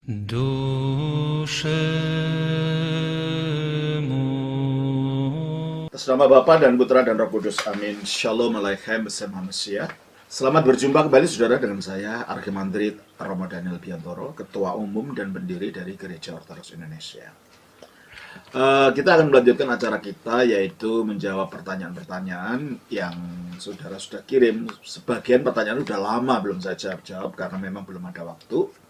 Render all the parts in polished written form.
Atas nama Bapa dan Putra dan Roh Kudus, amin. Shalom Aleichem bersama manusia. Selamat berjumpa kembali saudara dengan saya, Archimandrit Romo Daniel Biantoro, Ketua Umum dan Pendiri dari Gereja Ortodoks Indonesia. Kita akan melanjutkan acara kita, yaitu menjawab pertanyaan-pertanyaan yang saudara sudah kirim. Sebagian pertanyaan sudah lama belum saya jawab karena memang belum ada waktu,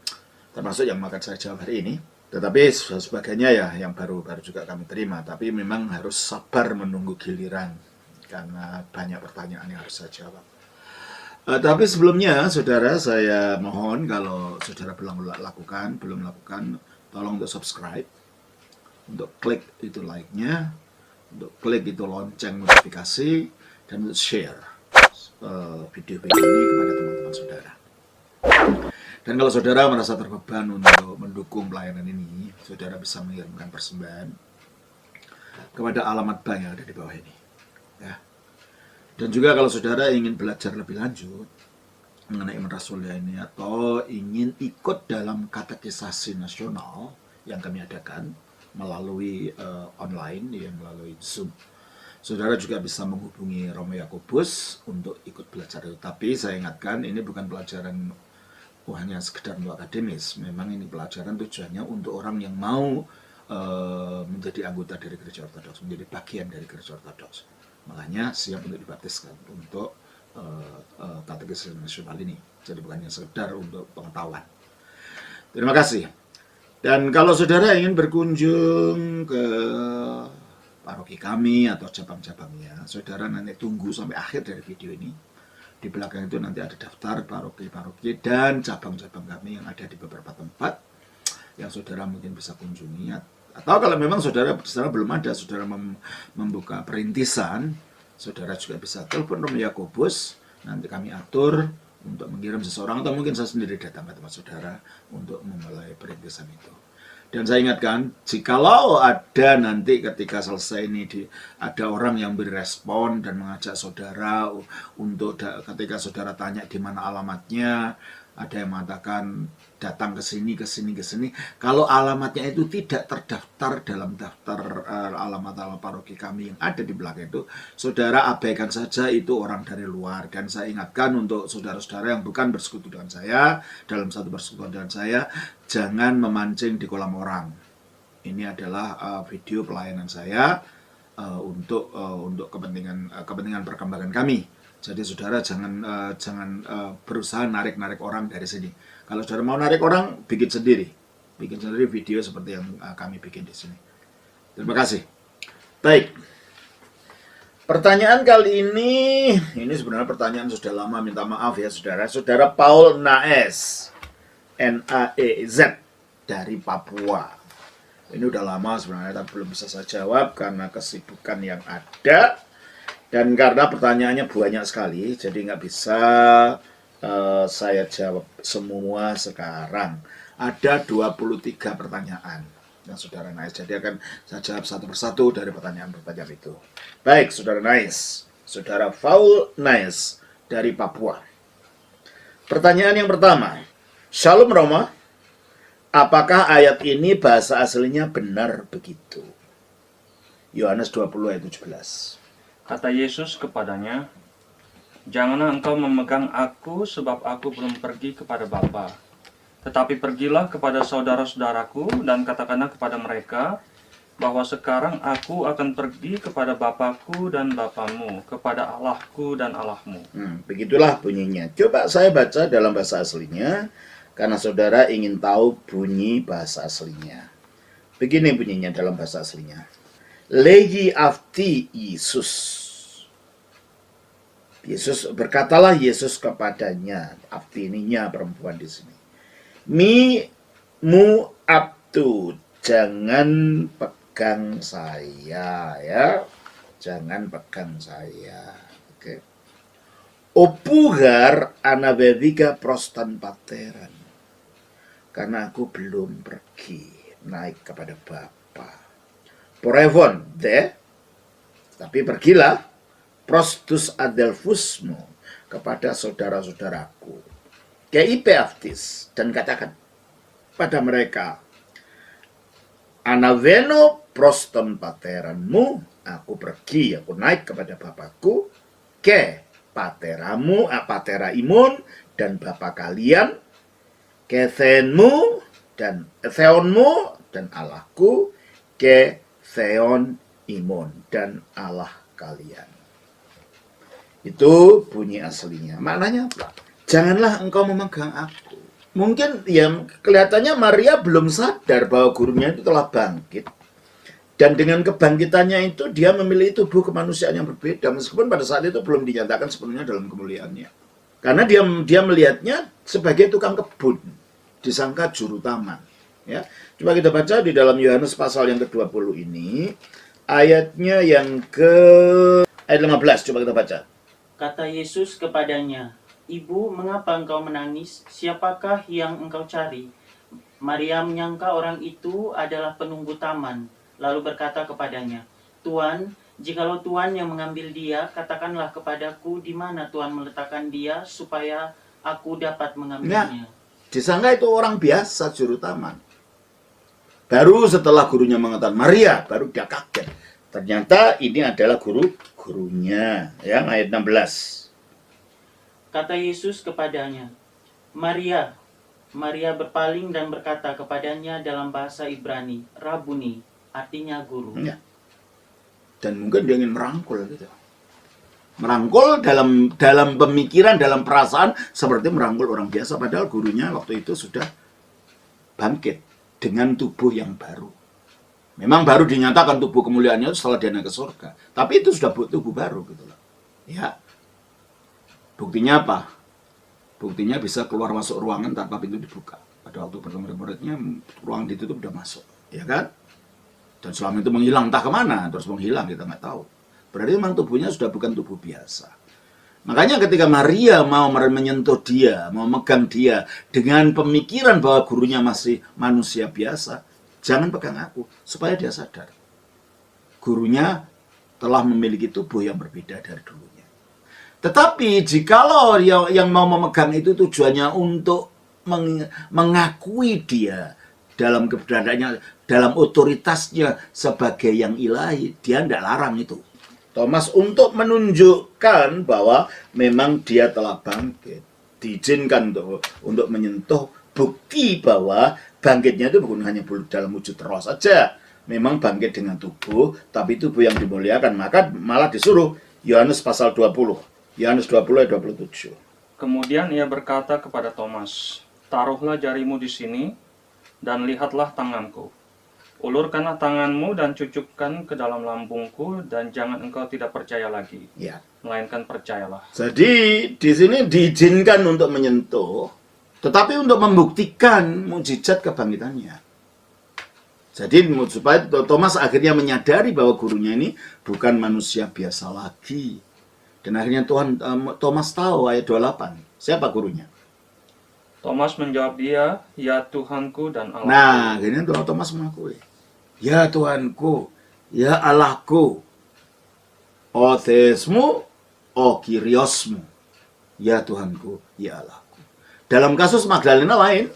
termasuk yang akan saya jawab hari ini. Tetapi sebagainya ya yang baru juga kami terima. Tapi memang harus sabar menunggu giliran karena banyak pertanyaan yang harus saya jawab. Tapi sebelumnya saudara, saya mohon kalau saudara belum lakukan, tolong untuk subscribe, untuk klik itu like-nya, untuk klik itu lonceng notifikasi, dan untuk share video-video ini kepada teman-teman saudara. Dan kalau saudara merasa terbeban untuk mendukung pelayanan ini, saudara bisa mengirimkan persembahan kepada alamat bank yang ada di bawah ini. Ya. Dan juga kalau saudara ingin belajar lebih lanjut mengenai iman rasulia ini, atau ingin ikut dalam katekisasi nasional yang kami adakan melalui online, ya, melalui Zoom, saudara juga bisa menghubungi Romo Yakobus untuk ikut belajar itu. Tapi saya ingatkan, ini bukan pelajaran hanya sekedar untuk akademis. Memang ini pelajaran tujuannya untuk orang yang mau menjadi anggota dari Gereja Ortodoks, menjadi bagian dari Gereja Ortodoks. Makanya siap untuk dibaptiskan untuk katekisasi nasional ini. Jadi bukan hanya sekedar untuk pengetahuan. Terima kasih. Dan kalau saudara ingin berkunjung ke paroki kami atau cabang-cabangnya, saudara nanti tunggu sampai akhir dari video ini. Di belakang itu nanti ada daftar paroki-paroki dan cabang-cabang kami yang ada di beberapa tempat yang saudara mungkin bisa kunjungi. Atau kalau memang saudara belum ada, saudara membuka perintisan, saudara juga bisa telepon Romo Yakobus, nanti kami atur untuk mengirim seseorang, atau mungkin saya sendiri datang ke tempat saudara untuk memulai perintisan itu. Dan saya ingatkan, jikalau ada nanti ketika selesai ini ada orang yang berespon dan mengajak saudara untuk ketika saudara tanya di mana alamatnya, ada yang mengatakan datang ke sini. Kalau alamatnya itu tidak terdaftar dalam daftar alamat paroki kami yang ada di belakang itu, saudara abaikan saja itu orang dari luar. Dan saya ingatkan untuk saudara-saudara yang bukan bersekutu dengan saya, dalam satu persekutuan dengan saya, jangan memancing di kolam orang. Ini adalah video pelayanan saya untuk kepentingan perkembangan kami. Jadi saudara jangan berusaha narik orang dari sini. Kalau saudara mau narik orang, bikin sendiri video seperti yang kami bikin di sini. Terima kasih. Baik. Pertanyaan kali ini sebenarnya pertanyaan sudah lama, minta maaf ya saudara. Saudara Paul Naez, Naez dari Papua. Ini udah lama sebenarnya, tapi belum bisa saya jawab karena kesibukan yang ada. Dan karena pertanyaannya banyak sekali, jadi nggak bisa saya jawab semua sekarang. Ada 23 pertanyaan yang saudara Naez, jadi akan saya jawab satu persatu dari pertanyaan-pertanyaan itu. Baik, saudara Naez, saudara Paul Naez dari Papua. Pertanyaan yang pertama, Shalom Roma, apakah ayat ini bahasa aslinya benar begitu? Yohanes 20 ayat 17. Kata Yesus kepadanya, "Janganlah engkau memegang aku, sebab aku belum pergi kepada Bapa. Tetapi pergilah kepada saudara-saudaraku dan katakanlah kepada mereka, bahwa sekarang aku akan pergi kepada Bapakku dan Bapamu, kepada Allahku dan Allahmu." Begitulah bunyinya. Coba saya baca dalam bahasa aslinya, karena saudara ingin tahu bunyi bahasa aslinya. Begini bunyinya dalam bahasa aslinya. Legi afti Yesus. Berkatalah Yesus kepadanya, afti ininya perempuan di sini. Mu abtu, jangan pegang saya ya. Jangan pegang saya. Oke. Opugar anabeviga prostan pateran. Karena aku belum pergi naik kepada Bapa. Porevon tapi pergilah prostus adelfusmu kepada saudara-saudaraku. KIP aftis dan katakan, pada mereka, Anaveno proston pateranmu, aku pergi, aku naik kepada Bapakku, ke pateramu, pateraimun, dan Bapa kalian, ke Theonmu, dan Allahku, ke Theon imun, dan Allah kalian. Itu bunyi aslinya. Maknanya apa? Janganlah engkau memegang aku. Mungkin ya kelihatannya Maria belum sadar bahwa gurunya itu telah bangkit. Dan dengan kebangkitannya itu dia memiliki tubuh kemanusiaan yang berbeda. Meskipun pada saat itu belum dinyatakan sepenuhnya dalam kemuliaannya. Karena dia melihatnya sebagai tukang kebun. Disangka juru taman. Ya. Coba kita baca di dalam Yohanes pasal yang ke-20 ini. Ayatnya yang ayat 15. Coba kita baca. Kata Yesus kepadanya, "Ibu, mengapa engkau menangis? Siapakah yang engkau cari?" Maria menyangka orang itu adalah penunggu taman, lalu berkata kepadanya, "Tuan, jikalau Tuan yang mengambil dia, katakanlah kepadaku di mana Tuan meletakkan dia, supaya aku dapat mengambilnya." Disangka itu orang biasa, juru taman. Baru setelah gurunya mengatakan Maria, baru dia kaget. Ternyata ini adalah gurunya. Ya, ayat 16. Kata Yesus kepadanya, "Maria." Maria berpaling dan berkata kepadanya dalam bahasa Ibrani, "Rabuni," artinya guru. Ya. Dan mungkin dia ingin merangkul gitu. Merangkul dalam pemikiran, dalam perasaan seperti merangkul orang biasa, padahal gurunya waktu itu sudah bangkit dengan tubuh yang baru. Memang baru dinyatakan tubuh kemuliaannya setelah dia naik ke surga, tapi itu sudah tubuh baru gitu loh. Ya. Buktinya apa? Buktinya bisa keluar masuk ruangan tanpa pintu dibuka. Pada waktu pertama muridnya ruang ditutup udah masuk, ya kan? Dan selama itu menghilang entah kemana, terus menghilang kita nggak tahu. Berarti memang tubuhnya sudah bukan tubuh biasa. Makanya ketika Maria mau menyentuh dia, mau megang dia dengan pemikiran bahwa gurunya masih manusia biasa, jangan pegang aku, supaya dia sadar. Gurunya telah memiliki tubuh yang berbeda dari dulunya. Tetapi jikalau yang mau memegang itu tujuannya untuk mengakui dia dalam keberadaannya, dalam otoritasnya sebagai yang ilahi, dia tidak larang itu. Thomas untuk menunjukkan bahwa memang dia telah bangkit. Diizinkan untuk menyentuh bukti bahwa bangkitnya itu bukan hanya dalam wujud roh saja. Memang bangkit dengan tubuh, tapi tubuh yang dimuliakan. Maka malah disuruh Yohanes pasal 20. Yohanes 20 ayat 27. Kemudian ia berkata kepada Thomas, "Taruhlah jarimu di sini, dan lihatlah tanganku. Ulurkanlah tanganmu dan cucukkan ke dalam lambungku, dan jangan engkau tidak percaya lagi, Ya. melainkan percayalah." Jadi di sini diizinkan untuk menyentuh, tetapi untuk membuktikan mukjizat kebangkitannya. Jadi supaya Thomas akhirnya menyadari bahwa gurunya ini bukan manusia biasa lagi. Dan akhirnya Thomas tahu ayat 28. Siapa gurunya? Thomas menjawab dia, "Ya Tuhanku dan Allahku." Nah, akhirnya Thomas mengakui. Ya Tuhanku, ya Allahku. O Theosmu, o Kyriosmu. Ya Tuhanku, ya Allahku. Dalam kasus Magdalena lain,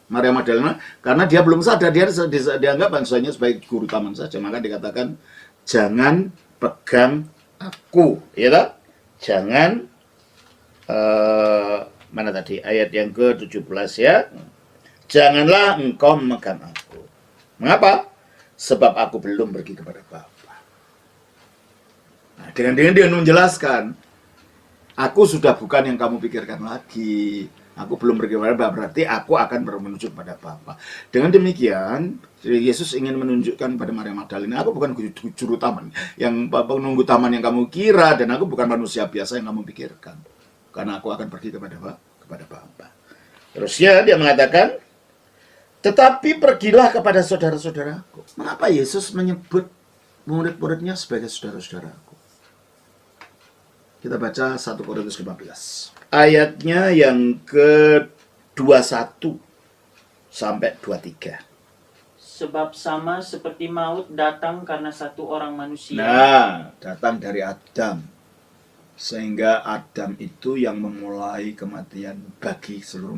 Maria Magdalena, karena dia belum sadar, dia dianggap manusianya sebagai guru taman saja, maka dikatakan jangan pegang aku, ya tak? Jangan mana tadi ayat yang ke-17 ya. Janganlah engkau memegang aku. Mengapa? Sebab aku belum pergi kepada Bapa. Nah, dengan dia menjelaskan, aku sudah bukan yang kamu pikirkan lagi. Aku belum pergi kepada Bapa, berarti aku akan menuju kepada Bapa. Dengan demikian, Yesus ingin menunjukkan pada Maria Magdalena, aku bukan juru taman, yang penunggu taman yang kamu kira, dan aku bukan manusia biasa yang kamu pikirkan. Karena aku akan pergi kepada Bapa. Terusnya dia mengatakan, tetapi pergilah kepada saudara-saudaraku. Mengapa Yesus menyebut murid-muridnya sebagai saudara-saudaraku? Kita baca 1 Korintus 15. Ayatnya yang ke-21 sampai 23. Sebab sama seperti maut datang karena satu orang manusia. Nah, datang dari Adam. Sehingga Adam itu yang memulai kematian bagi seluruh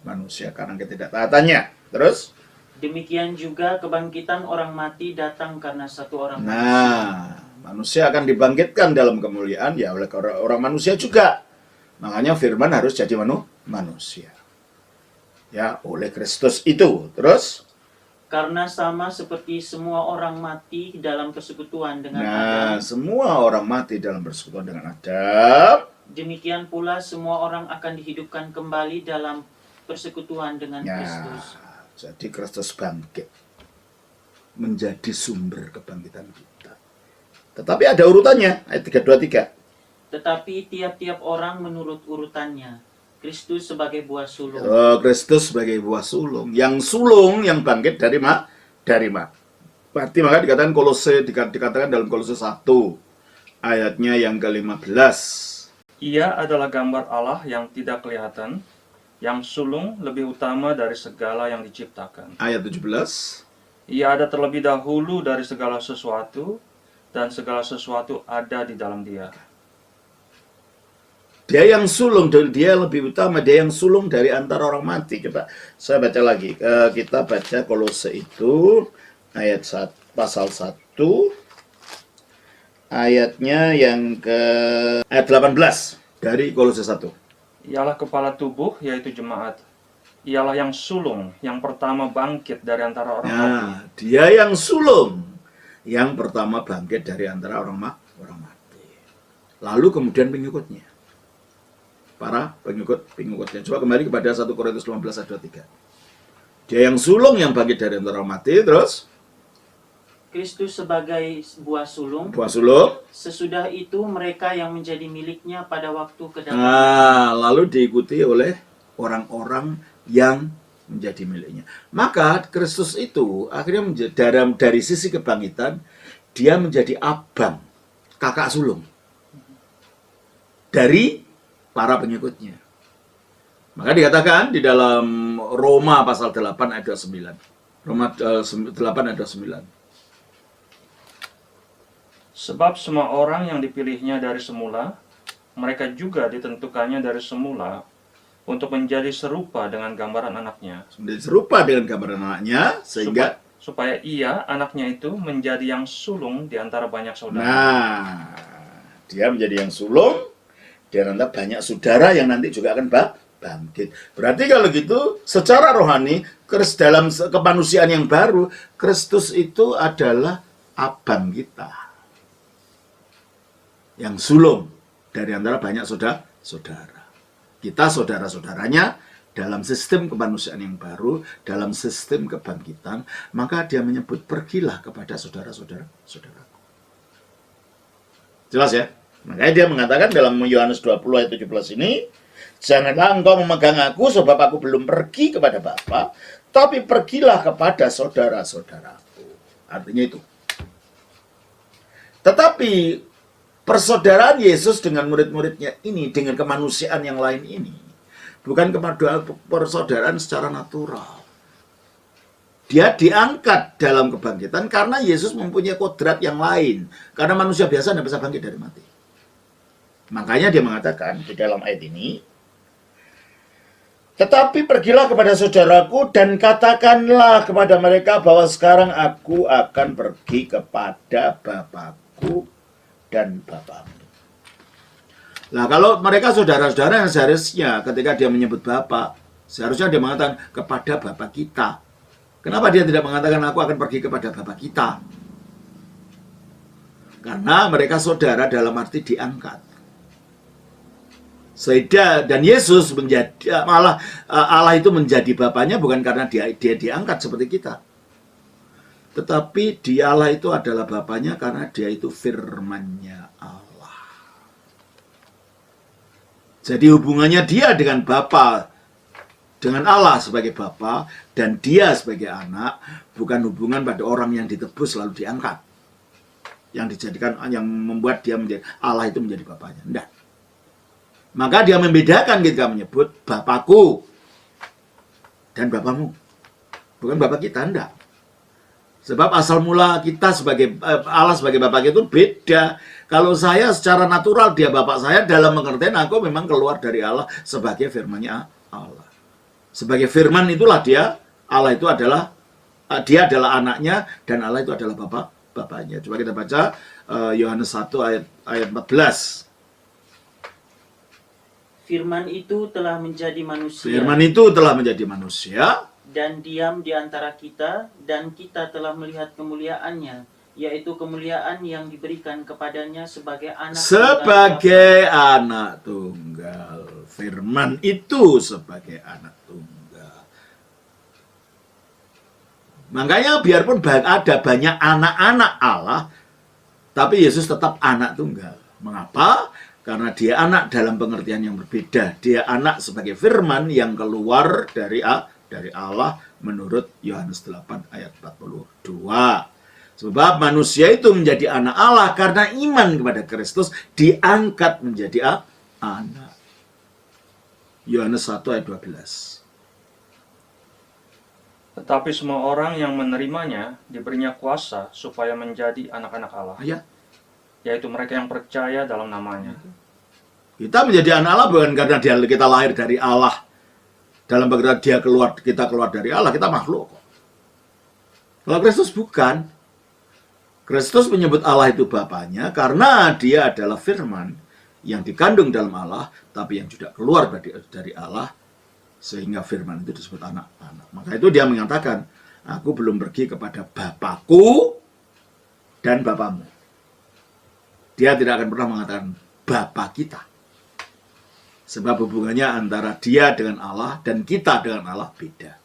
manusia karena ketidaktaatannya. Terus? Demikian juga kebangkitan orang mati datang karena satu orang manusia. Nah, manusia akan dibangkitkan dalam kemuliaan ya oleh orang manusia juga. Makanya firman harus jadi manusia. Ya, oleh Kristus itu. Terus? Karena sama seperti semua orang mati dalam persekutuan dengan Nah, Adam, semua orang mati dalam persekutuan dengan Adam. demikian pula semua orang akan dihidupkan kembali dalam persekutuan dengan Ya, Kristus. jadi Kristus bangkit menjadi sumber kebangkitan kita. Tetapi ada urutannya, ayat 323. Tetapi tiap-tiap orang menurut urutannya. Kristus sebagai buah sulung. Oh, Kristus sebagai buah sulung. Yang sulung yang bangkit dari Dari Berarti maka dikatakan dikatakan dalam Kolose 1 ayatnya yang ke-15. Ia adalah gambar Allah yang tidak kelihatan, yang sulung lebih utama dari segala yang diciptakan. Ayat 17. Ia ada terlebih dahulu dari segala sesuatu, dan segala sesuatu ada di dalam Dia. Dia yang sulung, dia lebih utama, dia yang sulung dari antara orang mati. Coba saya baca lagi. Kita baca Kolose itu ayat pasal 1 ayatnya yang ke ayat 18 dari Kolose 1. Ialah kepala tubuh, yaitu jemaat. Ialah yang sulung, yang pertama bangkit dari antara orang mati. Nah, dia yang sulung, yang pertama bangkit dari antara orang mati. Lalu kemudian pengikutnya, para pengikutnya. Coba kembali kepada 1 Korintus 15 ayat 23. Dia yang sulung, yang bangkit dari antara orang mati. Terus Kristus sebagai buah sulung. Sesudah itu mereka yang menjadi miliknya pada waktu kedatangan. Nah, lalu diikuti oleh orang-orang yang menjadi miliknya. Maka Kristus itu akhirnya dari sisi kebangkitan, dia menjadi abang, kakak sulung dari para pengikutnya. Maka dikatakan di dalam Roma pasal 8 ayat 29. Roma 8 ayat 29. Sebab semua orang yang dipilihnya dari semula, mereka juga ditentukannya dari semula untuk menjadi serupa dengan gambaran anaknya. Menjadi serupa dengan gambaran anaknya, sehingga supaya ia, anaknya itu, menjadi yang sulung di antara banyak saudara. nah, dia menjadi yang sulung, dia nanti banyak saudara yang nanti juga akan bangkit. Berarti kalau gitu, secara rohani, dalam kemanusiaan yang baru, Kristus itu adalah abang kita. Yang sulung dari antara banyak saudara. Kita saudara-saudaranya dalam sistem kemanusiaan yang baru, dalam sistem kebangkitan, maka dia menyebut pergilah kepada saudara-saudaraku. Jelas ya? Makanya dia mengatakan dalam Yohanes 20 ayat 17 ini, janganlah engkau memegang aku sebab aku belum pergi kepada Bapa, tapi pergilah kepada saudara-saudaraku. Artinya itu. Tetapi persaudaraan Yesus dengan murid-muridnya ini, dengan kemanusiaan yang lain ini, bukan persaudaraan secara natural. Dia diangkat dalam kebangkitan karena Yesus mempunyai kodrat yang lain. Karena manusia biasa tidak bisa bangkit dari mati. Makanya dia mengatakan di dalam ayat ini, tetapi pergilah kepada saudaraku dan katakanlah kepada mereka bahwa sekarang aku akan pergi kepada Bapakku dan Bapamu. Nah, kalau mereka saudara-saudara yang seharusnya ketika dia menyebut Bapa, seharusnya dia mengatakan kepada Bapa kita. Kenapa dia tidak mengatakan aku akan pergi kepada Bapa kita? Karena mereka saudara dalam arti diangkat. Sehingga dan Yesus menjadi malah Allah itu menjadi Bapanya bukan karena dia diangkat seperti kita. Tetapi dialah itu adalah Bapanya karena dia itu firman-Nya Allah. Jadi hubungannya dia dengan Bapa, dengan Allah sebagai Bapa, dan dia sebagai anak, bukan hubungan pada orang yang ditebus lalu diangkat. Yang dijadikan, yang membuat dia menjadi, Allah itu menjadi Bapanya. Tidak. Maka dia membedakan ketika menyebut Bapakku dan Bapamu. Bukan Bapa kita, tidak. Sebab asal mula kita sebagai Allah sebagai Bapa itu beda. Kalau saya secara natural dia Bapak saya, dalam pengertian aku memang keluar dari Allah sebagai firman-Nya Allah. Sebagai firman itulah dia Allah itu adalah dia adalah anaknya dan Allah itu adalah bapaknya. Coba kita baca Yohanes 1 ayat 14. Firman itu telah menjadi manusia. Firman itu telah menjadi manusia Dan diam di antara kita, dan kita telah melihat kemuliaannya, yaitu kemuliaan yang diberikan kepadanya sebagai anak sebagai anak tunggal. Firman itu sebagai anak tunggal. Makanya biarpun ada banyak anak-anak Allah, tapi Yesus tetap anak tunggal. Mengapa? Karena dia anak dalam pengertian yang berbeda. Dia anak sebagai firman yang keluar dari Allah menurut Yohanes 8 ayat 42. Sebab manusia itu menjadi anak Allah karena iman kepada Kristus, diangkat menjadi anak. Yohanes 1 ayat 12. Tetapi semua orang yang menerimanya diberinya kuasa supaya menjadi anak-anak Allah, Ya. yaitu mereka yang percaya dalam namanya. Kita menjadi anak Allah bukan karena kita lahir dari Allah. Dalam pengertian kita keluar dari Allah, kita makhluk. Kalau Kristus bukan. Kristus menyebut Allah itu Bapaknya karena dia adalah firman yang dikandung dalam Allah, tapi yang juga keluar dari Allah, sehingga firman itu disebut anak-anak. Maka itu dia mengatakan, aku belum pergi kepada Bapakku dan Bapamu. Dia tidak akan pernah mengatakan Bapa kita. Sebab hubungannya antara dia dengan Allah dan kita dengan Allah beda.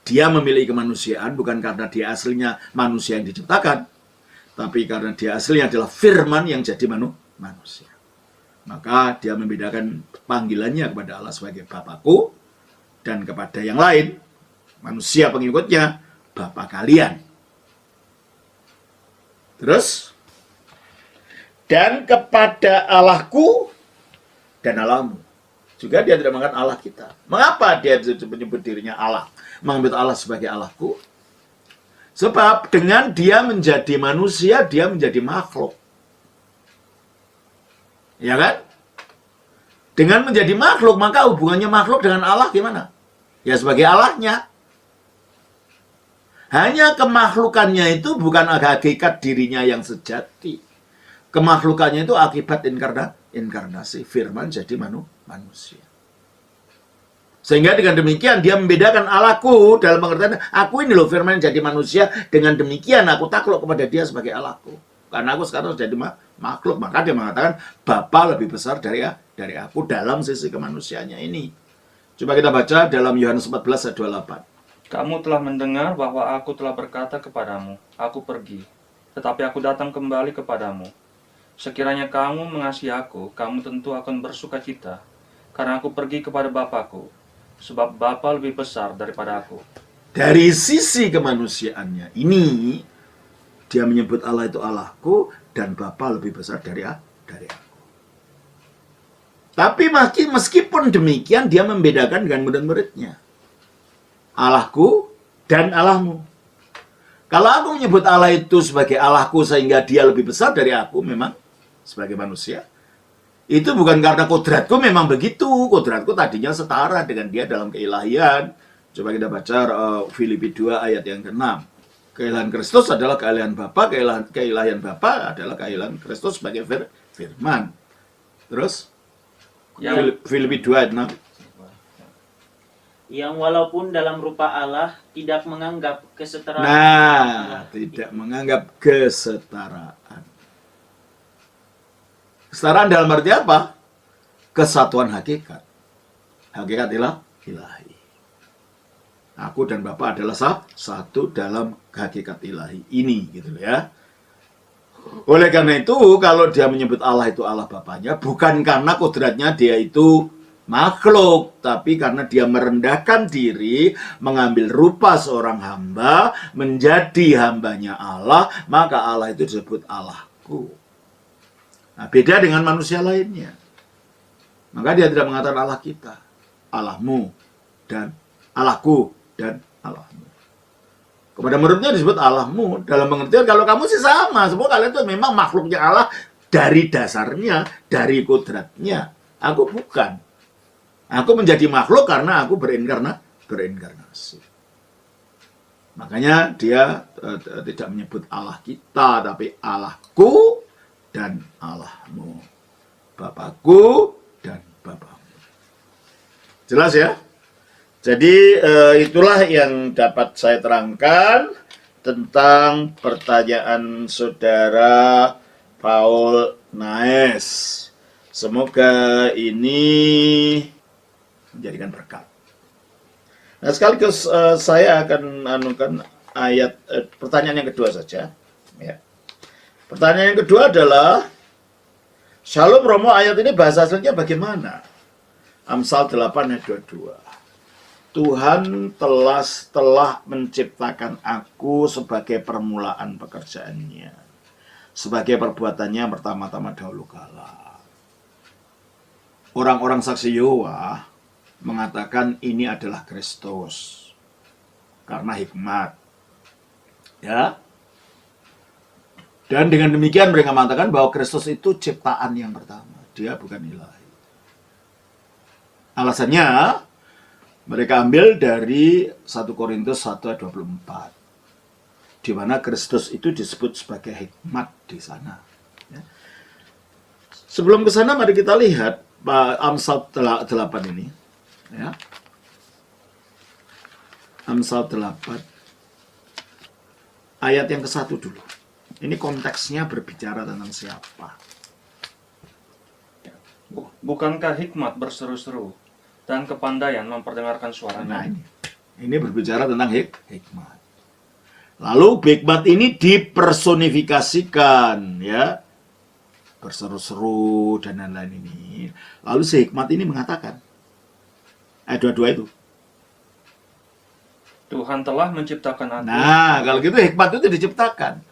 Dia memiliki kemanusiaan bukan karena dia aslinya manusia yang diciptakan, tapi karena dia aslinya adalah firman yang jadi manusia. Maka dia membedakan panggilannya kepada Allah sebagai Bapakku, dan kepada yang lain, manusia pengikutnya, Bapa kalian. Terus, dan kepada Allahku dan Allahmu. Juga dia tidak mengatakan Allah kita. Mengapa dia menyebut dirinya Allah? Mengambil Allah sebagai Allahku? Sebab dengan dia menjadi manusia, dia menjadi makhluk. Ya kan? Dengan menjadi makhluk, maka hubungannya makhluk dengan Allah gimana? Ya sebagai Allahnya. Hanya kemakhlukannya itu bukan hakikat dirinya yang sejati. Kemakhlukannya itu akibat inkarnasi. Firman jadi manusia. Sehingga dengan demikian dia membedakan Allahku dalam pengertian, aku ini loh firman jadi manusia, dengan demikian aku takluk kepada dia sebagai Allahku. Karena aku sekarang sudah jadi makhluk, maka dia mengatakan Bapa lebih besar dari aku dalam sisi kemanusiaannya ini. Coba kita baca dalam Yohanes 14 ayat 28. Kamu telah mendengar bahwa aku telah berkata kepadamu, aku pergi, tetapi aku datang kembali kepadamu. Sekiranya kamu mengasihi aku, kamu tentu akan bersuka cita, karena aku pergi kepada Bapakku, sebab Bapa lebih besar daripada aku. Dari sisi kemanusiaannya ini, dia menyebut Allah itu Allahku, dan Bapa lebih besar dari aku. Tapi meskipun demikian, dia membedakan dengan murid-muridnya. Allahku dan Allahmu. Kalau aku menyebut Allah itu sebagai Allahku sehingga dia lebih besar dari aku, memang sebagai manusia, itu bukan karena kodratku memang begitu. Kodratku tadinya setara dengan dia dalam keilahian. Coba kita baca Filipi 2 ayat yang ke-6. Keilahian Kristus adalah keilahian Bapa, keilahian Bapa adalah keilahian Kristus sebagai firman. Terus Filipi 2 ayat 6. Yang walaupun dalam rupa Allah tidak menganggap kesetaraan. Nah, tidak menganggap kesetaraan. Kesetaraan dalam arti apa? Kesatuan hakikat. Hakikat ilahi. Aku dan Bapa adalah satu dalam hakikat ilahi ini, gitu ya. Oleh karena itu, kalau dia menyebut Allah itu Allah Bapaknya, bukan karena kodratnya dia itu makhluk, tapi karena dia merendahkan diri, mengambil rupa seorang hamba, menjadi hambanya Allah, maka Allah itu disebut Allahku. Nah, beda dengan manusia lainnya. Maka dia tidak mengatakan Allah kita, Allahmu, dan Allahku, dan Allahmu. Kepada muridnya disebut Allahmu, dalam pengertian kalau kamu sih sama, semua kalian itu memang makhluknya Allah dari dasarnya, dari kodratnya. Aku bukan. Aku menjadi makhluk karena aku berinkarnasi. Makanya dia tidak menyebut Allah kita, tapi Allahku dan Allahmu. Bapakku dan Bapakmu. Jelas ya? Jadi itulah yang dapat saya terangkan tentang pertanyaan saudara Paul Naes. Semoga ini menjadikan berkat. Nah, sekaligus saya akan anukan ayat pertanyaan yang kedua saja. Ya. Pertanyaan yang kedua adalah, Shalom Romo, ayat ini bahasa aslinya bagaimana? Amsal 8 ayat 22. Tuhan telah menciptakan aku sebagai permulaan pekerjaannya, sebagai perbuatannya pertama-tama dahulu kala. Orang-orang saksi Yehova mengatakan ini adalah Kristus karena hikmat. Ya. Dan dengan demikian mereka mengatakan bahwa Kristus itu ciptaan yang pertama, dia bukan ilahi. Alasannya mereka ambil dari 1 Korintus 1 ayat 24, di mana Kristus itu disebut sebagai hikmat di sana. Ya. Sebelum ke sana, mari kita lihat Amsal 8 ini. Ya. Amsal 8 ayat yang ke-1 dulu. Ini konteksnya berbicara tentang siapa? Bukankah hikmat berseru-seru dan kepandaian memperdengarkan suaranya? Nah, ini berbicara tentang hikmat. Lalu hikmat ini dipersonifikasikan, ya, berseru-seru dan lain-lain ini. Lalu si hikmat ini mengatakan, ayat 22 itu, Tuhan telah menciptakan aku. nah, kalau gitu hikmat itu diciptakan.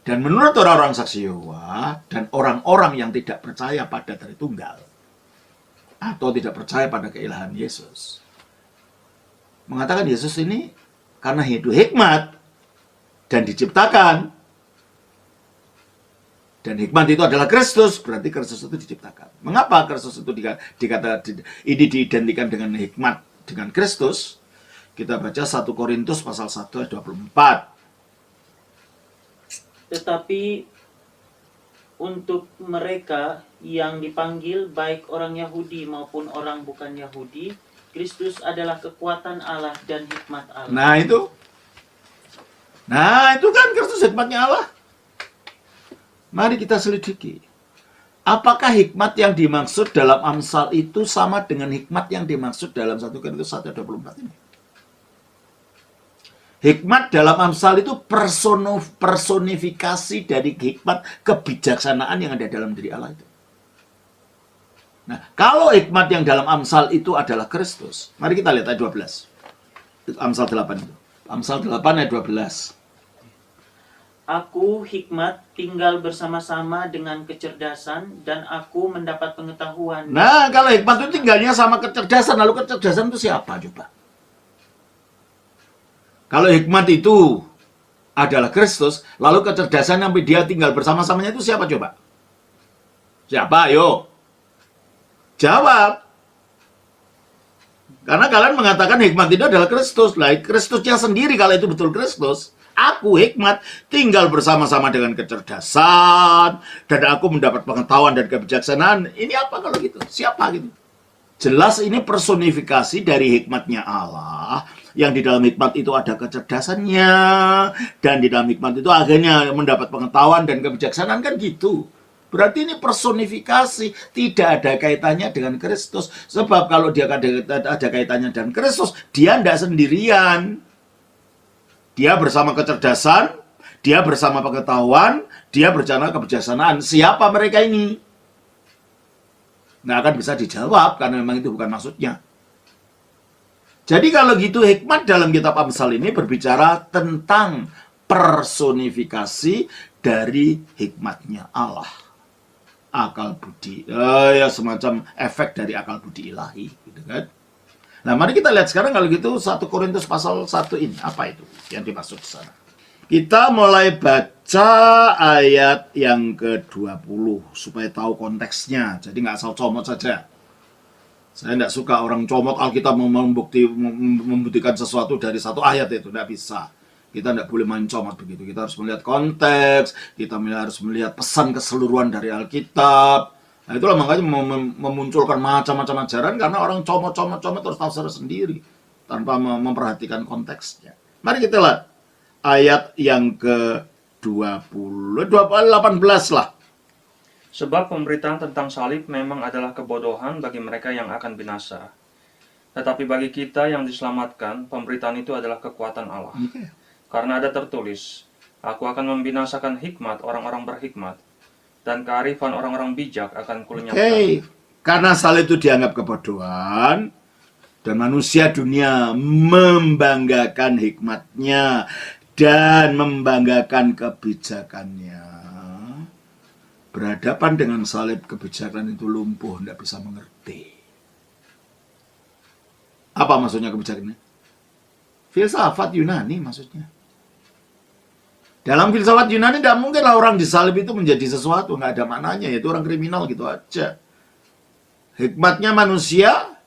Dan menurut orang-orang saksi Yehova dan orang-orang yang tidak percaya pada Tritunggal atau tidak percaya pada keilahan Yesus, mengatakan Yesus ini karena hidup hikmat dan diciptakan, dan hikmat itu adalah Kristus, berarti Kristus itu diciptakan. Mengapa Kristus itu ini diidentikan dengan hikmat dengan Kristus? Kita baca 1 Korintus pasal 1 ayat 24. Tetapi untuk mereka yang dipanggil, baik orang Yahudi maupun orang bukan Yahudi, Kristus adalah kekuatan Allah dan hikmat Allah. Nah itu kan Kristus hikmatnya Allah. Mari kita selidiki. Apakah hikmat yang dimaksud dalam Amsal itu sama dengan hikmat yang dimaksud dalam 1 Korintus 1 ayat 24 ini? Hikmat dalam Amsal itu personifikasi dari hikmat kebijaksanaan yang ada dalam diri Allah itu. Nah, kalau hikmat yang dalam Amsal itu adalah Kristus, mari kita lihat ayat 12. Amsal 8 itu. Amsal 8 ayat 12. Aku hikmat tinggal bersama-sama dengan kecerdasan, dan aku mendapat pengetahuan. Nah, kalau hikmat itu tinggalnya sama kecerdasan, lalu kecerdasan itu siapa coba? Kalau hikmat itu adalah Kristus, lalu kecerdasan yang dia tinggal bersama-samanya itu siapa coba? Siapa? Ayo. Jawab. Karena kalian mengatakan hikmat itu adalah Kristus. Lah, Kristusnya sendiri kalau itu betul Kristus. Aku hikmat tinggal bersama-sama dengan kecerdasan, dan aku mendapat pengetahuan dan kebijaksanaan. Ini apa kalau gitu? Siapa gitu? Jelas ini personifikasi dari hikmatnya Allah, yang di dalam hikmat itu ada kecerdasannya, dan di dalam hikmat itu akhirnya mendapat pengetahuan dan kebijaksanaan, kan gitu. Berarti ini personifikasi, tidak ada kaitannya dengan Kristus. Sebab kalau dia ada kaitannya dengan Kristus, dia tidak sendirian. Dia bersama kecerdasan, dia bersama pengetahuan, dia bersama kebijaksanaan. Siapa mereka ini? Nggak akan bisa dijawab, karena memang itu bukan maksudnya. Jadi kalau gitu hikmat dalam kitab Amsal ini berbicara tentang personifikasi dari hikmatnya Allah. Akal budi, ya semacam efek dari akal budi ilahi, gitu kan. Nah, mari kita lihat sekarang kalau gitu 1 Korintus pasal 1 ini, apa itu yang dimaksud di sana? Kita mulai baca ayat yang ke-20 supaya tahu konteksnya. Jadi nggak asal comot saja. Saya tidak suka orang comot Alkitab membuktikan sesuatu dari satu ayat itu. Tidak bisa. Kita tidak boleh main comot begitu. Kita harus melihat konteks. Kita harus melihat pesan keseluruhan dari Alkitab. Nah, itulah makanya memunculkan macam-macam ajaran. Karena orang comot terus tafsir sendiri. Tanpa memperhatikan konteksnya. Mari kita lihat. Ayat yang ke-18 lah. Sebab pemberitaan tentang salib memang adalah kebodohan bagi mereka yang akan binasa. Tetapi bagi kita yang diselamatkan, pemberitaan itu adalah kekuatan Allah. Karena ada tertulis, aku akan membinasakan hikmat orang-orang berhikmat, dan kearifan orang-orang bijak akan kulenyapkan. Karena salib itu dianggap kebodohan, dan manusia dunia membanggakan hikmatnya, dan membanggakan kebijakannya. Berhadapan dengan salib, kebijakan itu lumpuh, tidak bisa mengerti. Apa maksudnya kebijakannya? Filsafat Yunani maksudnya. Dalam filsafat Yunani tidak mungkinlah orang disalib itu menjadi sesuatu, nggak ada maknanya, yaitu orang kriminal gitu aja. Hikmatnya manusia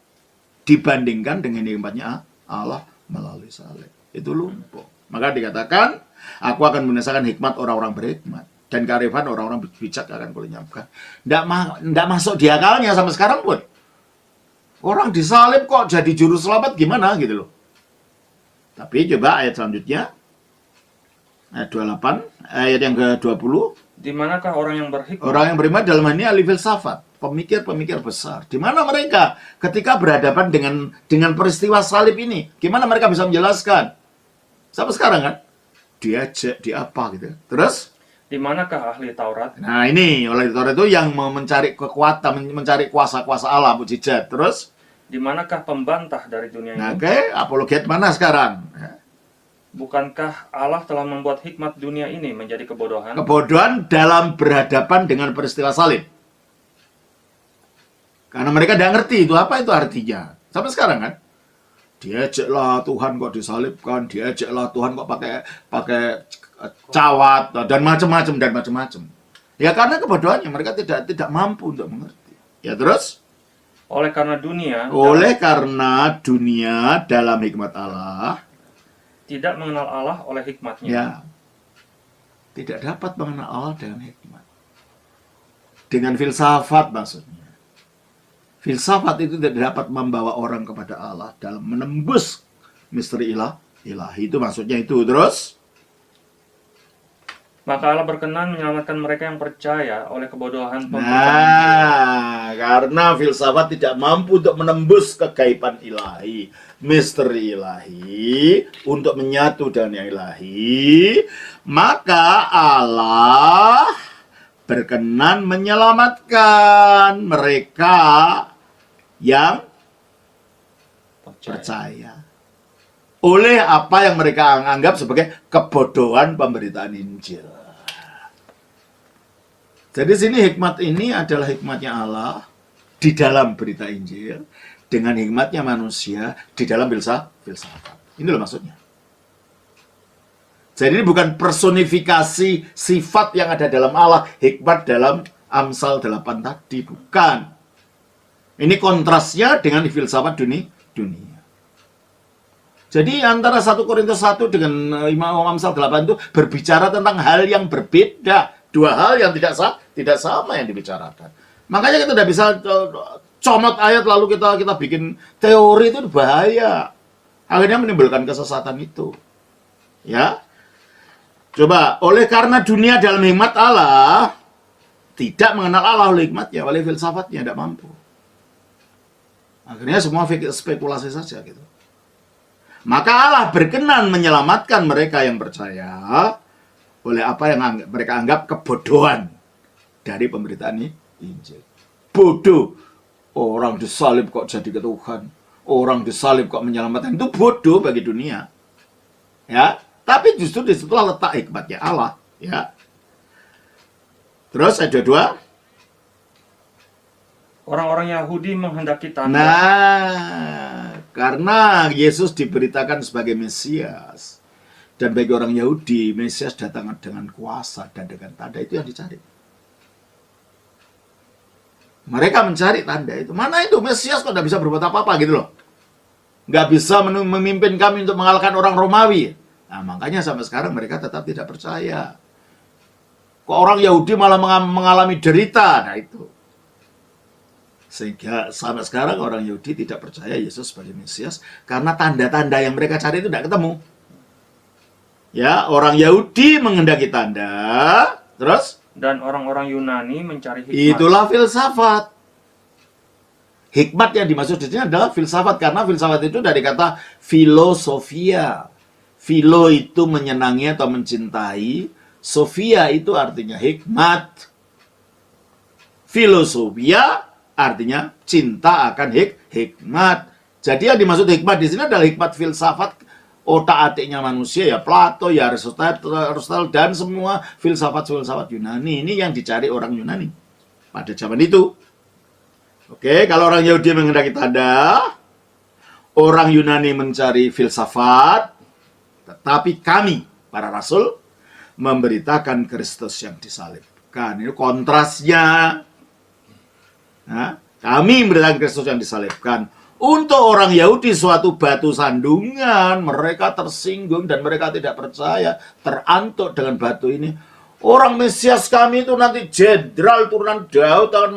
dibandingkan dengan hikmatnya Allah melalui salib. Itu lumpuh. Maka dikatakan, aku akan membinasakan hikmat orang-orang berhikmat. Dan kearifan orang-orang bijak akan kulenyapkan. Tidak masuk di akalnya sampai sekarang pun. Orang disalib kok jadi juru selamat gimana gitu loh. Tapi coba ayat selanjutnya. Ayat 28, ayat yang ke-20. Di manakah orang yang berhikmat? Orang yang beriman dalam hal ini ahli filsafat, pemikir-pemikir besar. Di mana mereka ketika berhadapan dengan peristiwa salib ini? Gimana mereka bisa menjelaskan? Sampai sekarang kan? Diajak, di apa gitu. Terus? Di manakah ahli Taurat? Nah ini, oleh Taurat itu yang mencari kekuatan, mencari kuasa-kuasa Allah, mujizat. Terus? Di manakah pembantah dari dunia ini? Nah, oke, apologet mana sekarang? Bukankah Allah telah membuat hikmat dunia ini menjadi kebodohan? Kebodohan dalam berhadapan dengan peristiwa salib. Karena mereka tidak ngerti itu apa itu artinya. Sampai sekarang kan? Diajaklah Tuhan kok disalibkan, diajaklah Tuhan kok pakai cawat dan macam-macam. Ya karena kebodohannya mereka tidak mampu untuk mengerti. Ya terus? Oleh karena dunia dalam hikmat Allah tidak mengenal Allah oleh hikmatnya. Ya. Tidak dapat mengenal Allah dengan hikmat. Dengan filsafat maksudnya. Filsafat itu tidak dapat membawa orang kepada Allah dalam menembus misteri ilahi. Itu maksudnya itu. Terus? Maka Allah berkenan menyelamatkan mereka yang percaya oleh kebodohan pemberitaan Nah, karena filsafat tidak mampu untuk menembus kegaiban ilahi, misteri ilahi, untuk menyatu dengan yang ilahi, maka Allah berkenan menyelamatkan mereka yang percaya oleh apa yang mereka anggap sebagai kebodohan pemberitaan Injil. Jadi sini hikmat ini adalah hikmatnya Allah di dalam berita Injil dengan hikmatnya manusia di dalam filsafat. Ini loh maksudnya. Jadi ini bukan personifikasi sifat yang ada dalam Allah, hikmat dalam Amsal 8 tadi, bukan. Ini kontrasnya dengan filsafat dunia. Jadi antara 1 Korintus 1 dengan Amsal 8 itu berbicara tentang hal yang berbeda. Dua hal yang tidak sama yang dibicarakan. Makanya kita tidak bisa comot ayat lalu kita bikin teori, itu bahaya. Akhirnya menimbulkan kesesatan itu. Ya. Coba, oleh karena dunia dalam hikmat Allah tidak mengenal Allah oleh hikmatnya, oleh filsafatnya tidak mampu. Akhirnya semua spekulasi saja gitu. Maka Allah berkenan menyelamatkan mereka yang percaya oleh apa yang mereka anggap kebodohan dari pemberitaan Injil. Bodoh. Orang disalib kok jadi ke Tuhan. Orang disalib kok menyelamatkan. Itu bodoh bagi dunia. Ya, tapi justru disitulah letak hikmatnya Allah. Ya. Terus ayat 22. Orang-orang Yahudi menghendaki tanda. Nah, karena Yesus diberitakan sebagai Mesias. Dan bagi orang Yahudi, Mesias datang dengan kuasa dan dengan tanda, itu yang dicari. Mereka mencari tanda itu. Mana itu Mesias kok nggak bisa berbuat apa-apa gitu loh. Nggak bisa memimpin kami untuk mengalahkan orang Romawi. Nah, makanya sampai sekarang mereka tetap tidak percaya. Kok orang Yahudi malah mengalami derita. Nah itu. Sehingga sampai sekarang orang Yahudi tidak percaya Yesus sebagai Mesias. Karena tanda-tanda yang mereka cari itu tidak ketemu. Ya, orang Yahudi menghendaki tanda. Terus? Dan orang-orang Yunani mencari hikmat. Itulah filsafat. Hikmat yang dimaksud di sini adalah filsafat, karena filsafat itu dari kata filosofia. Philo itu menyenangi atau mencintai, sofia itu artinya hikmat. Filosofia artinya cinta akan hikmat. Jadi yang dimaksud hikmat di sini adalah hikmat filsafat otak-atiknya manusia, ya Plato, ya Aristotle, dan semua filsafat-filsafat Yunani. Ini yang dicari orang Yunani pada zaman itu. Oke, kalau orang Yahudi menghendaki tanda, orang Yunani mencari filsafat, tetapi kami, para rasul, memberitakan Kristus yang disalibkan. Ini kontrasnya. Nah, kami memberitakan Kristus yang disalibkan. Untuk orang Yahudi suatu batu sandungan, mereka tersinggung dan mereka tidak percaya, terantuk dengan batu ini. Orang Mesias kami itu nanti jenderal turunan Daud akan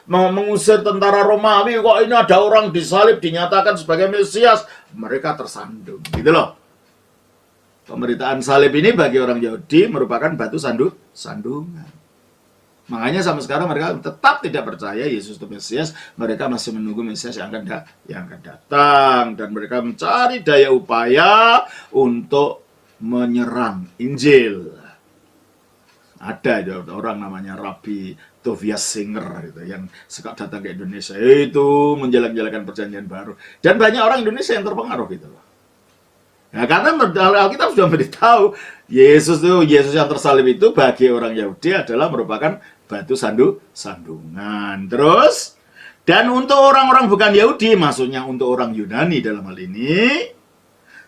mengusir tentara Romawi. Kok ini ada orang disalib dinyatakan sebagai Mesias? Mereka tersandung, gitu loh. Pemberitaan salib ini bagi orang Yahudi merupakan batu sandungan. Makanya sampai sekarang mereka tetap tidak percaya Yesus itu Mesias. Mereka masih menunggu Mesias yang akan datang. Dan mereka mencari daya upaya untuk menyerang Injil. Ada orang namanya Rabbi Tobias Singer gitu, yang suka datang ke Indonesia itu menjelek-jelekan perjanjian baru, dan banyak orang Indonesia yang terpengaruh gitu loh. Nah, karena Alkitab sudah memberitahu Yesus yang tersalib itu bagi orang Yahudi adalah merupakan batu sandungan. Terus, dan untuk orang-orang bukan Yahudi, maksudnya untuk orang Yunani dalam hal ini,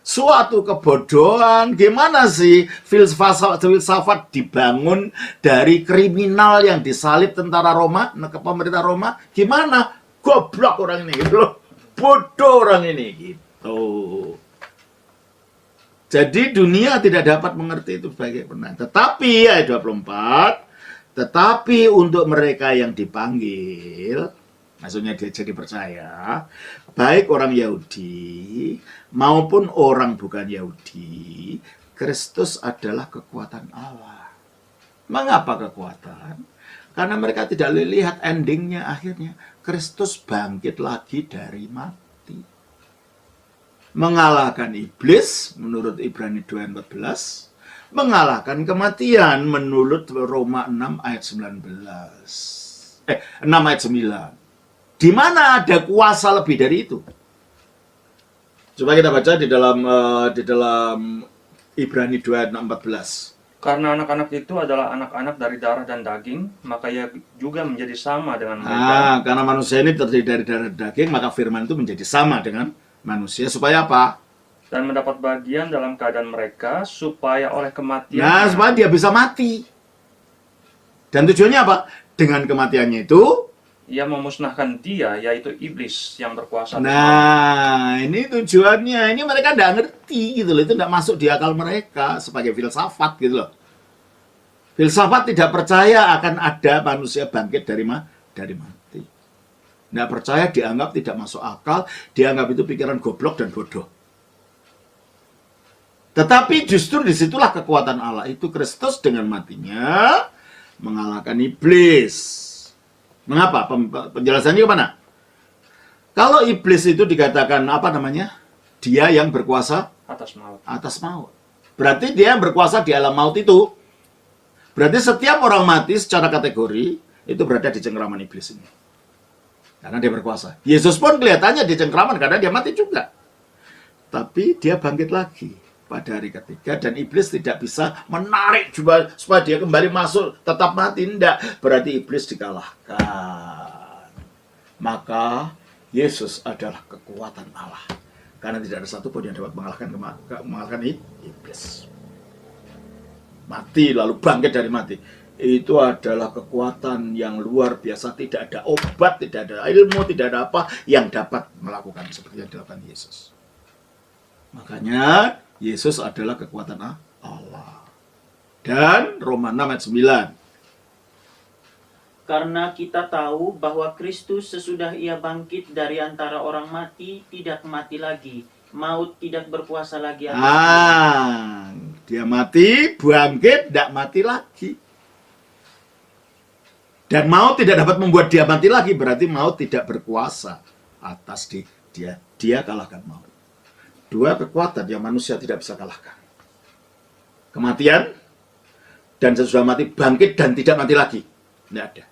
suatu kebodohan. Gimana sih filsafat dibangun dari kriminal yang disalib tentara Roma, ke pemerintah Roma? Gimana? Goblok orang ini gitu loh. Bodoh orang ini gitu. Jadi dunia tidak dapat mengerti itu sebagai benar. Tetapi ayat 24, tetapi untuk mereka yang dipanggil, maksudnya dia jadi percaya, baik orang Yahudi maupun orang bukan Yahudi, Kristus adalah kekuatan Allah. Mengapa kekuatan? Karena mereka tidak lihat endingnya, akhirnya Kristus bangkit lagi dari mati. Mengalahkan iblis, menurut Ibrani 2:14, mengalahkan kematian, menurut Roma 6 ayat 6 ayat 9. Di mana ada kuasa lebih dari itu? Coba kita baca di dalam Ibrani 2:14. Karena anak-anak itu adalah anak-anak dari darah dan daging, maka ia juga menjadi sama dengan mereka. Karena manusia ini terdiri dari darah dan daging, maka firman itu menjadi sama dengan manusia. Supaya apa? Dan mendapat bagian dalam keadaan mereka, supaya oleh kematian. Nah, supaya dia bisa mati. Dan tujuannya apa? Dengan kematiannya itu, ia memusnahkan dia, yaitu iblis yang berkuasa. Nah, ini tujuannya. Ini mereka tidak ngerti gitu loh. Itu tidak masuk di akal mereka sebagai filsafat gitu loh. Filsafat tidak percaya akan ada manusia bangkit dari mati. Tidak percaya, dianggap tidak masuk akal, dianggap itu pikiran goblok dan bodoh. Tetapi justru disitulah kekuatan Allah itu. Kristus dengan matinya mengalahkan iblis. Mengapa? Penjelasannya kemana? Kalau iblis itu dikatakan apa namanya? Dia yang berkuasa atas maut. Berarti dia yang berkuasa di alam maut itu. Berarti setiap orang mati secara kategori itu berada di cengkraman iblis ini. Karena dia berkuasa. Yesus pun kelihatannya di cengkraman karena dia mati juga. Tapi dia bangkit lagi pada hari ketiga, dan iblis tidak bisa menarik juga supaya dia kembali masuk tetap mati. Tidak, berarti iblis dikalahkan. Maka Yesus adalah kekuatan Allah, karena tidak ada satupun yang dapat mengalahkan iblis. Mati lalu bangkit dari mati. itu adalah kekuatan yang luar biasa. Tidak ada obat, tidak ada ilmu, tidak ada apa yang dapat melakukan seperti yang dilakukan Yesus. Makanya Yesus adalah kekuatan Allah. Dan Roma 6 ayat 9. Karena kita tahu bahwa Kristus sesudah ia bangkit dari antara orang mati, tidak mati lagi. Maut tidak berkuasa lagi atas Dia mati, bangkit, tidak mati lagi. Dan maut tidak dapat membuat dia mati lagi, berarti maut tidak berkuasa atas dia. Dia kalahkan maut. Dua kekuatan yang manusia tidak bisa kalahkan. Kematian, dan sesudah mati bangkit dan tidak mati lagi. Tidak ada.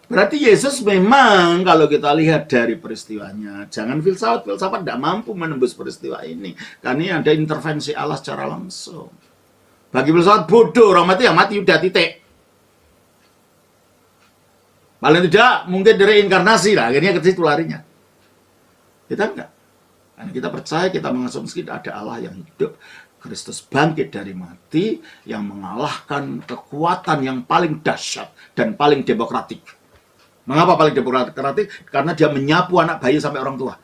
Berarti Yesus memang kalau kita lihat dari peristiwanya, jangan filsafat tidak mampu menembus peristiwa ini. Karena ini ada intervensi Allah secara langsung. Bagi filsafat bodoh, orang mati ya mati, udah titik. Paling tidak mungkin reinkarnasi lah, akhirnya ke situ larinya. Kita enggak. Karena kita percaya, kita mengasumsi ada Allah yang hidup. Kristus bangkit dari mati yang mengalahkan kekuatan yang paling dahsyat dan paling demokratik. Mengapa paling demokratik? Karena dia menyapu anak bayi sampai orang tua.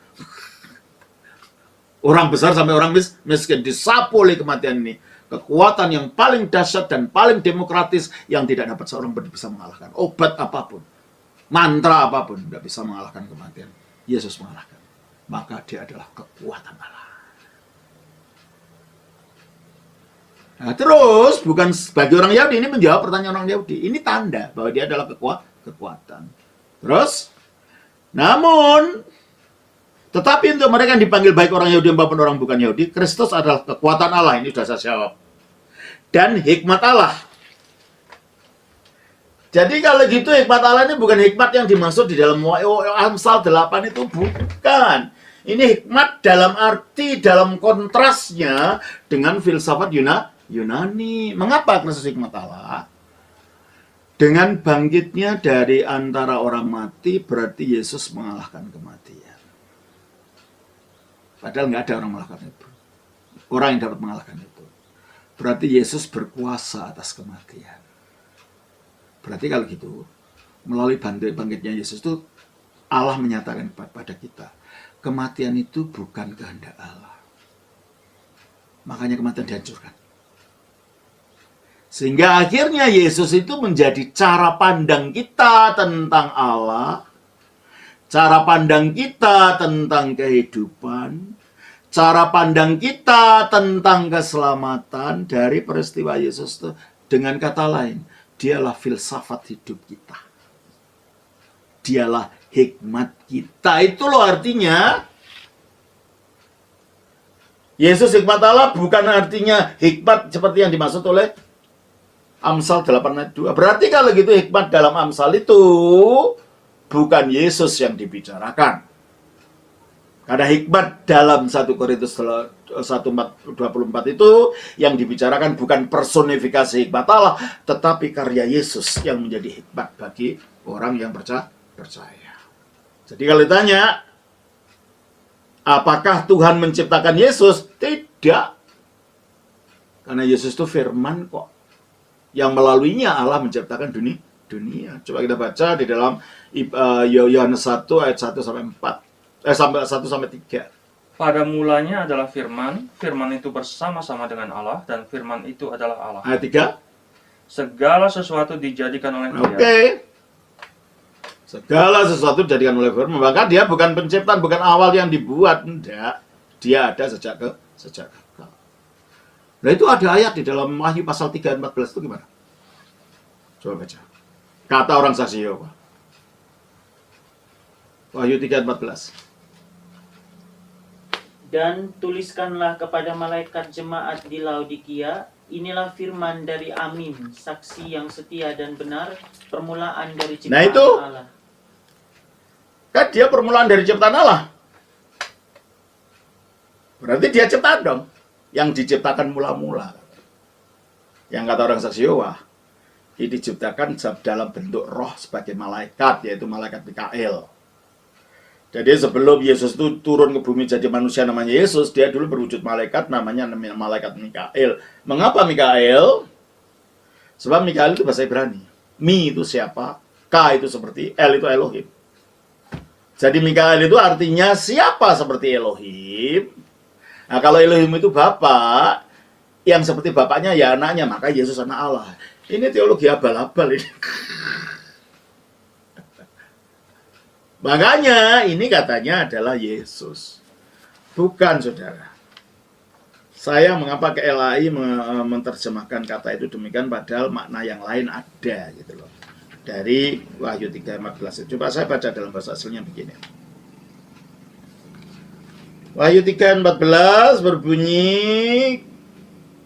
Orang besar sampai orang miskin disapu oleh kematian ini. Kekuatan yang paling dahsyat dan paling demokratis yang tidak dapat seorang bisa mengalahkan. Obat apapun. Mantra apapun tidak bisa mengalahkan kematian. Yesus mengalahkan. Maka dia adalah kekuatan Allah. Nah, terus bukan bagi orang Yahudi ini menjawab pertanyaan orang Yahudi. Ini tanda bahwa dia adalah kekuatan. Terus, namun tetapi untuk mereka yang dipanggil baik orang Yahudi maupun orang bukan Yahudi, Kristus adalah kekuatan Allah. Ini sudah saya jawab. Dan hikmat Allah. Jadi kalau gitu hikmat Allah ini bukan hikmat yang dimaksud di dalam Amsal 8 itu, bukan. Ini hikmat dalam arti, dalam kontrasnya dengan filsafat Yunani. Mengapa Kristus hikmat Allah? Dengan bangkitnya dari antara orang mati, berarti Yesus mengalahkan kematian. Padahal nggak ada orang mengalahkan itu. Orang yang dapat mengalahkan itu. Berarti Yesus berkuasa atas kematian. Berarti kalau gitu, melalui bangkitnya Yesus itu, Allah menyatakan kepada kita, kematian itu bukan kehendak Allah. Makanya kematian dihancurkan. Sehingga akhirnya Yesus itu menjadi cara pandang kita tentang Allah, cara pandang kita tentang kehidupan, cara pandang kita tentang keselamatan dari peristiwa Yesus itu. Dengan kata lain, dialah filsafat hidup kita. Dialah hikmat kita. Itu loh artinya. Yesus hikmat Allah bukan artinya hikmat seperti yang dimaksud oleh Amsal 8 ayat 2. Berarti kalau gitu hikmat dalam Amsal itu bukan Yesus yang dibicarakan. Karena hikmat dalam 1 Korintus 1:24 itu yang dibicarakan bukan personifikasi hikmat Allah, tetapi karya Yesus yang menjadi hikmat bagi orang yang percaya. Jadi kalau ditanya, apakah Tuhan menciptakan Yesus? Tidak. Karena Yesus itu firman kok. Yang melaluinya Allah menciptakan dunia. Coba kita baca di dalam Yohanes 1 ayat 1 sampai 4. Sampai 1 sampai 3. Pada mulanya adalah firman, firman itu bersama-sama dengan Allah, dan firman itu adalah Allah. Ayat 3. Segala sesuatu dijadikan oleh Dia. Oke. Segala sesuatu dijadikan oleh firman. Maka dia bukan penciptaan, bukan awal yang dibuat. Tidak. Dia ada sejak kekal. Nah itu ada ayat di dalam Wahyu pasal 3 ayat 14 itu gimana? Coba baca. Kata orang saksi Yehova. Wahyu 3 ayat 14. Dan tuliskanlah kepada malaikat jemaat di Laodikia, inilah firman dari Amin, saksi yang setia dan benar, permulaan dari ciptaan Allah. Kan dia permulaan dari ciptaan Allah. Berarti dia ciptaan dong. Yang diciptakan mula-mula. Yang kata orang saksi Yehova, ini diciptakan dalam bentuk roh sebagai malaikat, yaitu malaikat Mikael. Jadi sebelum Yesus itu turun ke bumi jadi manusia namanya Yesus, dia dulu berwujud malaikat namanya malaikat Mikael. Mengapa Mikael? Sebab Mikael itu bahasa Ibrani. Mi itu siapa, K itu seperti, L itu Elohim. Jadi Mikael itu artinya siapa seperti Elohim. Nah, kalau Elohim itu Bapa, yang seperti bapaknya ya anaknya, maka Yesus anak Allah. Ini teologi abal-abal ini. Makanya ini katanya adalah Yesus. Bukan, saudara. Saya mengapa ke LAI menerjemahkan kata itu demikian padahal makna yang lain ada gitu loh. Dari Wahyu 3:14. Coba saya baca dalam bahasa aslinya begini. Wahyu 3:14 berbunyi,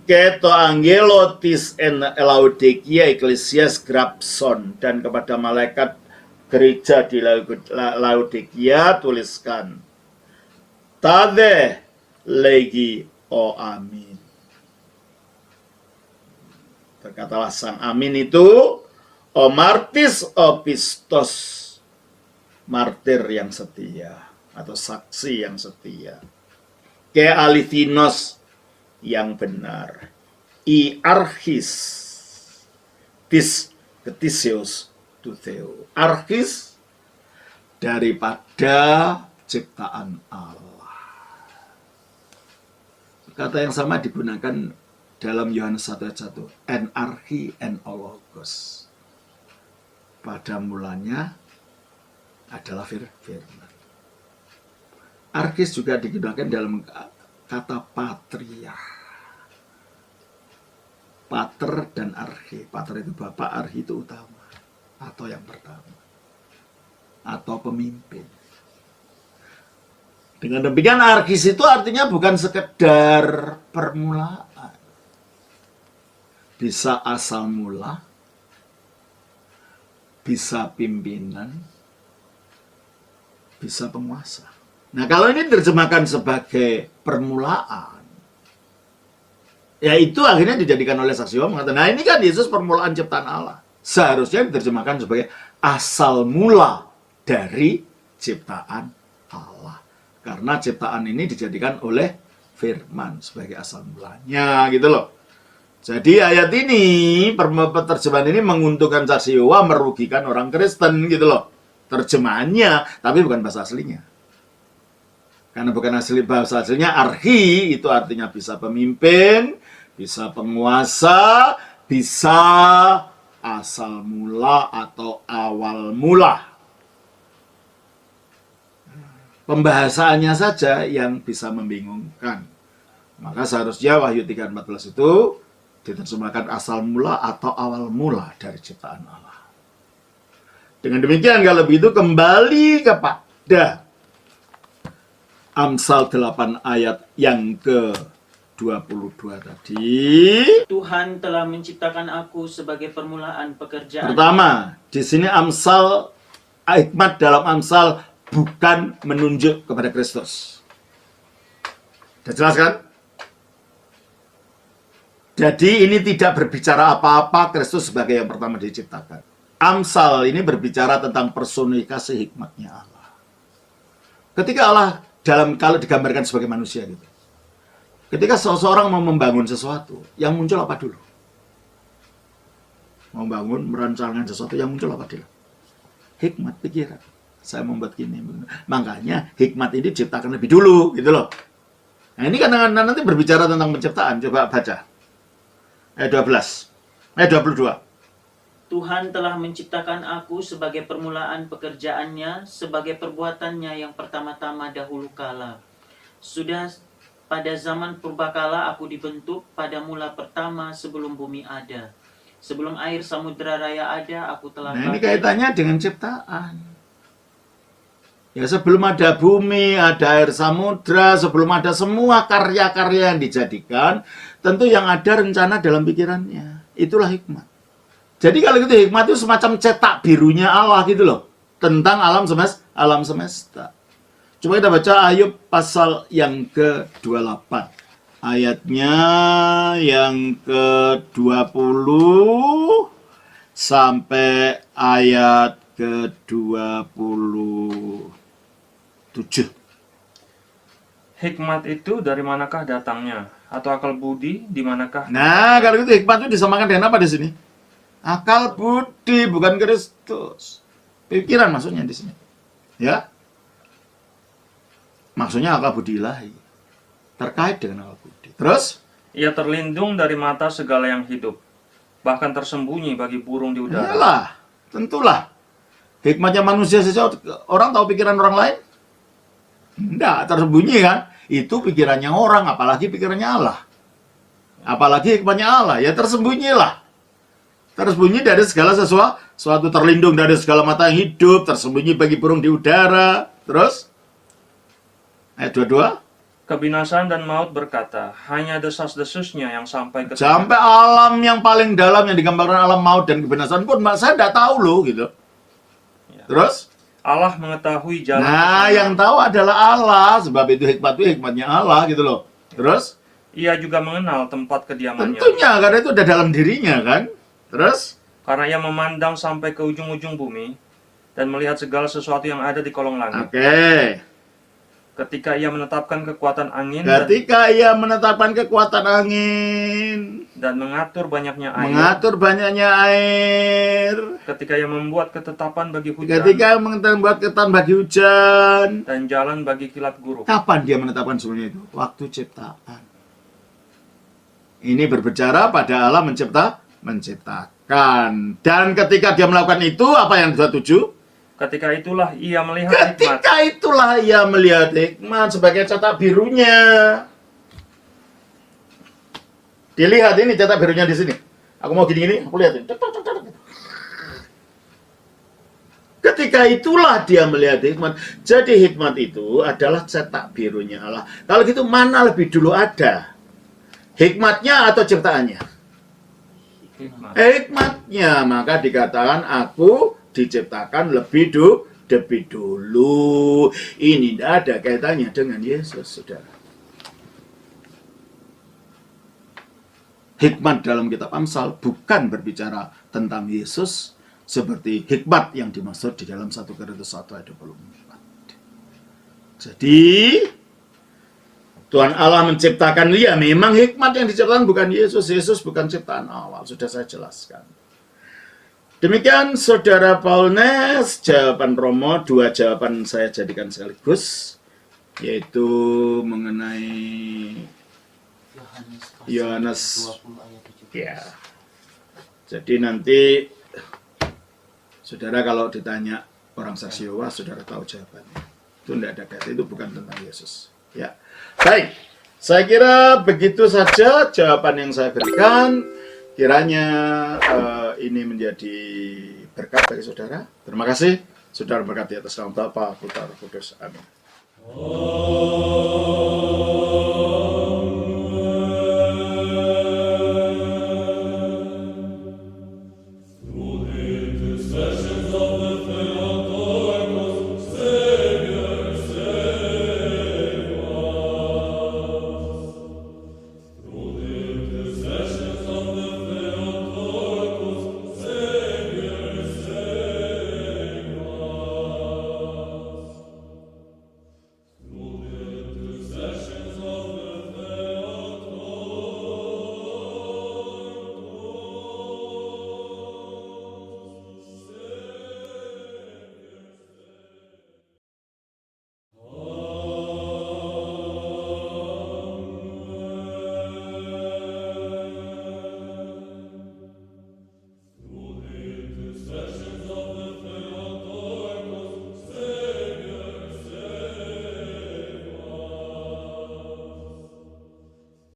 Keto angelo tis en Laodikia ecclesias grapson, dan kepada malaikat gereja di Laodikia tuliskan, Tade legi o amin. Berkatalah sang amin itu, o martis o pistos, martir yang setia atau saksi yang setia, ke alithinos yang benar, i archis tis ketisios tutheo, archis daripada ciptaan Allah. Kata yang sama digunakan dalam Yohanes 1:1, en archi en ologos. Pada mulanya adalah firman. Archis juga digunakan dalam kata patria. Pater dan archi. Pater itu bapak, archi itu utama atau yang pertama atau pemimpin. Dengan demikian archis itu artinya bukan sekedar permulaan. Bisa asal mula, bisa pimpinan, bisa penguasa. Nah, kalau ini diterjemahkan sebagai permulaan, ya itu akhirnya dijadikan oleh saksi Yehova mengatakan, nah ini kan Yesus permulaan ciptaan Allah. Seharusnya diterjemahkan sebagai asal mula dari ciptaan Allah. Karena ciptaan ini dijadikan oleh firman sebagai asal mulanya, gitu loh. Jadi ayat ini, terjemahan ini menguntungkan saksi Yehova, merugikan orang Kristen, gitu loh. Terjemahannya, tapi bukan bahasa aslinya. Karena bukan bahasa aslinya, archi itu artinya bisa pemimpin, bisa penguasa, bisa asal mula atau awal mula. Pembahasannya saja yang bisa membingungkan. Maka seharusnya Wahyu 3:14 itu diterjemahkan asal mula atau awal mula dari ciptaan Allah. Dengan demikian kalau begitu kembali kepada Amsal 8 ayat yang ke-22 tadi. Tuhan telah menciptakan aku sebagai permulaan pekerjaan. Pertama, di sini Amsal, hikmat dalam Amsal bukan menunjuk kepada Kristus. Sudah jelas kan? Jadi ini tidak berbicara apa-apa Kristus sebagai yang pertama diciptakan. Amsal ini berbicara tentang personifikasi hikmatnya Allah. Ketika Allah kalau digambarkan sebagai manusia gitu. Ketika seseorang mau membangun sesuatu, yang muncul apa dulu? Mau bangun, merancangkan sesuatu, yang muncul apa dulu? Hikmat, pikiran. Saya membuat gini. Makanya hikmat ini diciptakan lebih dulu, gitu loh. Nah ini kan nanti berbicara tentang penciptaan. Coba baca. Ayat 12. Ayat 22. Tuhan telah menciptakan aku sebagai permulaan pekerjaannya, sebagai perbuatannya yang pertama-tama dahulu kala. Sudah pada zaman purbakala aku dibentuk pada mula pertama sebelum bumi ada. Sebelum air samudera raya ada, aku telah... Nah ini kaitannya dengan ciptaan. Ya sebelum ada bumi, ada air samudra, sebelum ada semua karya-karya yang dijadikan, tentu yang ada rencana dalam pikirannya. Itulah hikmat. Jadi kalau gitu hikmat itu semacam cetak birunya Allah gitu loh. Tentang alam semesta. Coba kita baca Ayub pasal yang ke-28. Ayatnya yang ke-20 sampai ayat ke-27. Hikmat itu dari manakah datangnya? Atau akal budi di manakah? Nah, kalau itu hikmat itu disamakan dengan apa di sini? Akal budi, bukan Kristus. Pikiran maksudnya di sini. Ya. Maksudnya akal budi ilahi. Terkait dengan akal budi. Terus? Ia terlindung dari mata segala yang hidup, bahkan tersembunyi bagi burung di udara. Iyalah, tentulah. Hikmatnya manusia saja, orang tahu pikiran orang lain? Enggak, tersembunyi kan? Itu pikirannya orang, apalagi pikirannya Allah. Apalagi hikmatnya Allah, ya tersembunyilah. Tersembunyi dari segala sesuatu, terlindung dari segala mata yang hidup, tersembunyi bagi burung di udara. Terus? Ayat 22. Kebinasaan dan maut berkata, hanya desas-desusnya yang sampai ke Sampai alam yang paling dalam yang digambarkan alam maut dan kebinasaan pun saya tidak tahu loh gitu. Ya. Terus? Allah mengetahui jalan Nah, kesana. yang tahu adalah Allah, sebab itu hikmatnya Allah gitu loh. Terus? Ia juga mengenal tempat kediamannya. Tentunya, karena itu udah dalam dirinya kan. Terus? Karena ia memandang sampai ke ujung-ujung bumi dan melihat segala sesuatu yang ada di kolong langit. Oke. Ketika ia menetapkan kekuatan angin Ketika ia menetapkan kekuatan angin, dan mengatur banyaknya air. mengatur banyaknya air, Ketika ia membuat ketetapan bagi hujan ketika membuat ketetapan bagi hujan, dan jalan bagi kilat guru. kapan dia menetapkan semuanya itu? Waktu ciptaan. Ini berbicara pada Allah menciptakan. Dan ketika dia melakukan itu, apa yang dia tuju? Ketika itulah ia melihat hikmat. Ketika itulah ia melihat hikmat sebagai cetak birunya. Dilihat ini cetak birunya di sini. Aku mau gini-gini, aku lihat ini. Ketika itulah dia melihat hikmat. Jadi hikmat itu adalah cetak birunya Allah. Kalau gitu mana lebih dulu ada? Hikmatnya atau ciptaannya? Hikmat. Hikmatnya, maka dikatakan aku diciptakan lebih dulu. Ini tidak ada kaitannya dengan Yesus, saudara. Hikmat dalam kitab Amsal bukan berbicara tentang Yesus seperti hikmat yang dimaksud di dalam 1 Korintus 1 ayat 24. Jadi Tuhan Allah menciptakan dia, memang hikmat yang diciptakan bukan Yesus. Yesus bukan ciptaan awal, sudah saya jelaskan. Demikian saudara Paulnes, jawaban Romo, 2 jawaban saya jadikan sekaligus, yaitu mengenai Yohanes. 20 ayat 17. Ya. Jadi nanti saudara kalau ditanya orang saksi Yehova, saudara tahu jawabannya. Itu tidak ada kaitan, itu bukan tentang Yesus. Ya. Baik, saya kira begitu saja jawaban yang saya berikan. Kiranya ini menjadi berkat bagi saudara. Terima kasih. Saudara berkati atas nama Bapa, Putra, Roh Kudus. Amin.